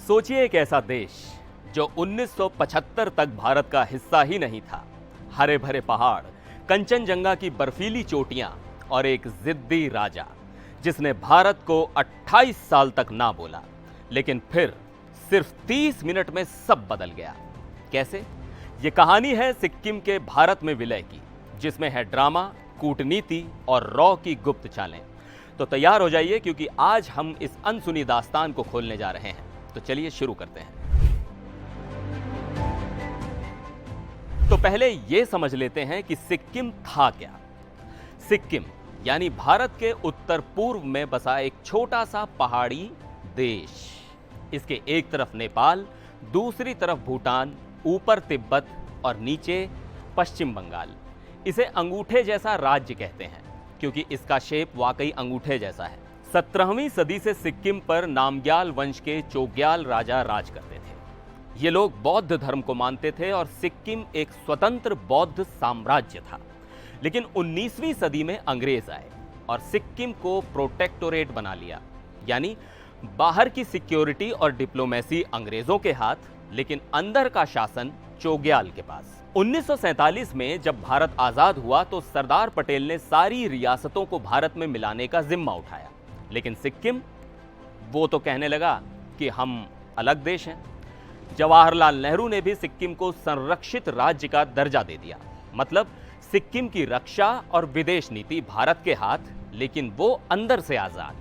सोचिए एक ऐसा देश जो 1975 तक भारत का हिस्सा ही नहीं था। हरे भरे पहाड़, कंचनजंगा की बर्फीली चोटियां और एक जिद्दी राजा जिसने भारत को 28 साल तक ना बोला, लेकिन फिर सिर्फ 30 मिनट में सब बदल गया। कैसे? ये कहानी है सिक्किम के भारत में विलय की, जिसमें है ड्रामा, कूटनीति और रॉ की गुप्त चालें। तो तैयार हो जाइए, क्योंकि आज हम इस अनसुनी दास्तान को खोलने जा रहे हैं। तो चलिए शुरू करते हैं। तो पहले यह समझ लेते हैं कि सिक्किम था क्या। सिक्किम यानी भारत के उत्तर पूर्व में बसा एक छोटा सा पहाड़ी देश। इसके एक तरफ नेपाल, दूसरी तरफ भूटान, ऊपर तिब्बत और नीचे पश्चिम बंगाल। इसे अंगूठे जैसा राज्य कहते हैं, क्योंकि इसका शेप वाकई अंगूठे जैसा है। 17वीं सदी से सिक्किम पर नामग्याल वंश के चोग्याल राजा राज करते थे। ये लोग बौद्ध धर्म को मानते थे और सिक्किम एक स्वतंत्र बौद्ध साम्राज्य था। लेकिन 19वीं सदी में अंग्रेज आए और सिक्किम को प्रोटेक्टोरेट बना लिया, यानी बाहर की सिक्योरिटी और डिप्लोमेसी अंग्रेजों के हाथ, लेकिन अंदर का शासन चोग्याल के पास। 1947 में जब भारत आजाद हुआ तो सरदार पटेल ने सारी रियासतों को भारत में मिलाने का जिम्मा उठाया। लेकिन सिक्किम, वो तो कहने लगा कि हम अलग देश हैं। जवाहरलाल नेहरू ने भी सिक्किम को संरक्षित राज्य का दर्जा दे दिया। मतलब सिक्किम की रक्षा और विदेश नीति भारत के हाथ, लेकिन वो अंदर से आजाद।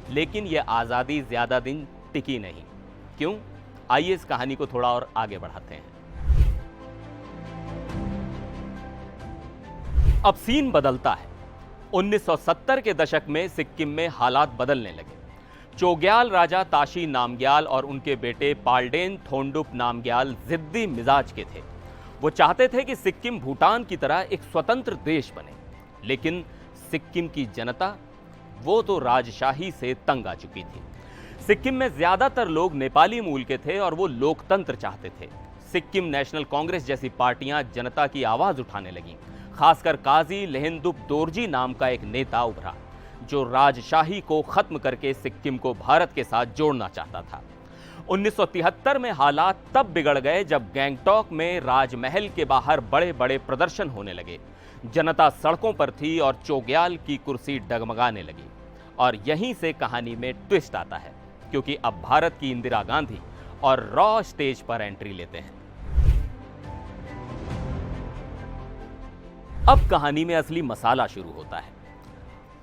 लेकिन यह आजादी ज्यादा दिन टिकी नहीं। क्यों? आइए इस कहानी को थोड़ा और आगे बढ़ाते हैं। अब सीन बदलता है। 1970 के दशक में सिक्किम में हालात बदलने लगे। चोग्याल राजा ताशी नामग्याल और उनके बेटे पाल्डेन थोंडुप नामग्याल जिद्दी मिजाज के थे। वो चाहते थे कि सिक्किम भूटान की तरह एक स्वतंत्र देश बने। लेकिन सिक्किम की जनता, वो तो राजशाही से तंग आ चुकी थी। सिक्किम में ज्यादातर लोग नेपाली मूल के थे और वो लोकतंत्र चाहते थे। सिक्किम नेशनल कांग्रेस जैसी पार्टियां जनता की आवाज उठाने लगीं। खासकर काजी लेहेंदुप दोरजी नाम का एक नेता उभरा, जो राजशाही को खत्म करके सिक्किम को भारत के साथ जोड़ना चाहता था। 1973 में हालात तब बिगड़ गए जब गैंगटॉक में राजमहल के बाहर बड़े बड़े प्रदर्शन होने लगे। जनता सड़कों पर थी और चोग्याल की कुर्सी डगमगाने लगी। और यहीं से कहानी में ट्विस्ट आता है, क्योंकि अब भारत की इंदिरा गांधी और रॉ स्टेज पर एंट्री लेते हैं। अब कहानी में असली मसाला शुरू होता है।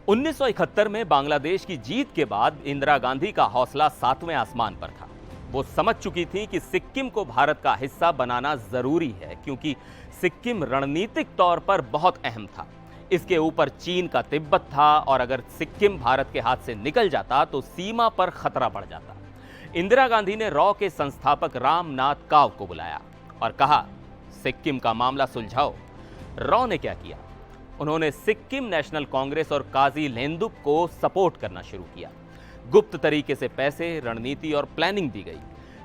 1971 में बांग्लादेश की जीत के बाद इंदिरा गांधी का हौसला 7वें आसमान पर था। वो समझ चुकी थी कि सिक्किम को भारत का हिस्सा बनाना जरूरी है, क्योंकि सिक्किम रणनीतिक तौर पर बहुत अहम था। इसके ऊपर चीन का तिब्बत था और अगर सिक्किम भारत के हाथ से निकल जाता तो सीमा पर खतरा बढ़ जाता। इंदिरा गांधी ने रॉ के संस्थापक रामनाथ काव को बुलाया और कहा, सिक्किम का मामला सुलझाओ। रॉ ने क्या किया? उन्होंने सिक्किम नेशनल कांग्रेस और काजी लेहेंदुप को सपोर्ट करना शुरू किया। गुप्त तरीके से पैसे, रणनीति और प्लानिंग दी गई।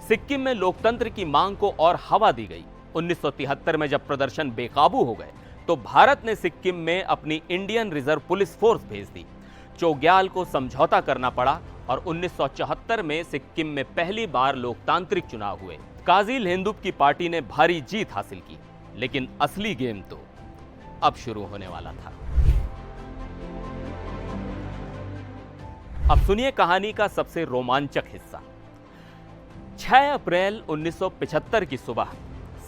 सिक्किम में लोकतंत्र की मांग को और हवा दी गई। 1973 में जब प्रदर्शन बेकाबू हो गए तो भारत ने सिक्किम में अपनी इंडियन रिजर्व पुलिस फोर्स भेज दी। चोग्याल को समझौता करना पड़ा और 1974 में सिक्किम में पहली बार लोकतांत्रिक चुनाव हुए। काजी लेहेंदुप की पार्टी ने भारी जीत हासिल की। लेकिन असली गेम तो अब शुरू होने वाला था। अब सुनिए कहानी का सबसे रोमांचक हिस्सा। 6 अप्रैल 1975 की सुबह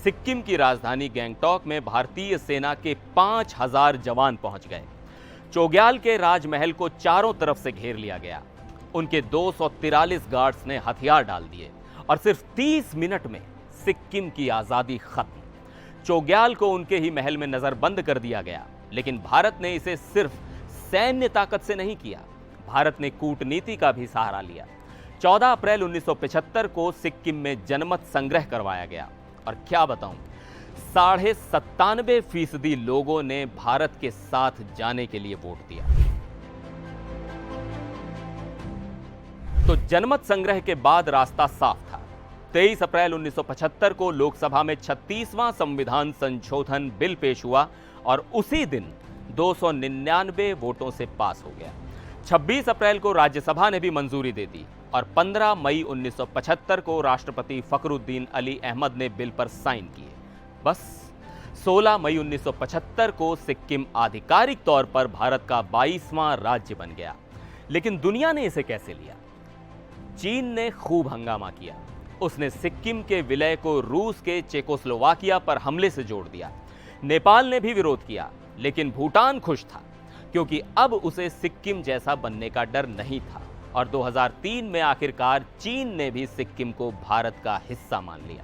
सिक्किम की राजधानी गैंगटॉक में भारतीय सेना के 5000 जवान पहुंच गए। चोग्याल के राजमहल को चारों तरफ से घेर लिया गया। उनके 243 गार्ड्स ने हथियार डाल दिए और सिर्फ 30 मिनट में सिक्किम की आजादी खत्म। चोग्याल को उनके ही महल में नजरबंद कर दिया गया। लेकिन भारत ने इसे सिर्फ सैन्य ताकत से नहीं किया, भारत ने कूटनीति का भी सहारा लिया। 14 अप्रैल 1975 को सिक्किम में जनमत संग्रह करवाया गया और क्या बताऊं, 97.5% लोगों ने भारत के साथ जाने के लिए वोट दिया। तो जनमत संग्रह के बाद रास्ता साफ था। 23 अप्रैल 1975 को लोकसभा में 36वां संविधान संशोधन बिल पेश हुआ और उसी दिन 299 वोटों से पास हो गया। 26 अप्रैल को राज्यसभा ने भी मंजूरी दे दी और 15 मई 1975 को राष्ट्रपति फखरुद्दीन अली अहमद ने बिल पर साइन किए। बस 16 मई 1975 को सिक्किम आधिकारिक तौर पर भारत का 22वां राज्य बन गया। लेकिन दुनिया ने इसे कैसे लिया? चीन ने खूब हंगामा किया। उसने सिक्किम के विलय को रूस के चेकोस्लोवाकिया पर हमले से जोड़ दिया। नेपाल ने भी विरोध किया, लेकिन भूटान खुश था क्योंकि अब उसे सिक्किम जैसा बनने का डर नहीं था। और 2003 में आखिरकार चीन ने भी सिक्किम को भारत का हिस्सा मान लिया।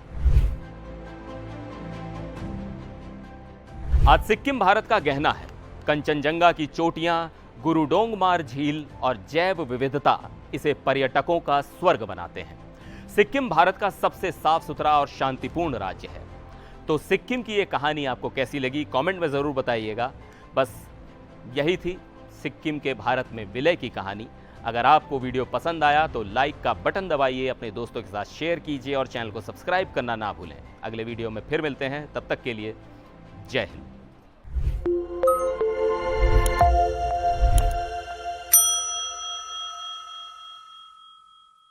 आज सिक्किम भारत का गहना है। कंचनजंगा की चोटियां, गुरुडोंगमार झील और जैव विविधता इसे पर्यटकों का स्वर्ग बनाते हैं। सिक्किम भारत का सबसे साफ सुथरा और शांतिपूर्ण राज्य है। तो सिक्किम की ये कहानी आपको कैसी लगी, कमेंट में जरूर बताइएगा। बस यही थी सिक्किम के भारत में विलय की कहानी। अगर आपको वीडियो पसंद आया तो लाइक का बटन दबाइए, अपने दोस्तों के साथ शेयर कीजिए और चैनल को सब्सक्राइब करना ना भूलें। अगले वीडियो में फिर मिलते हैं, तब तक के लिए जय हिंद।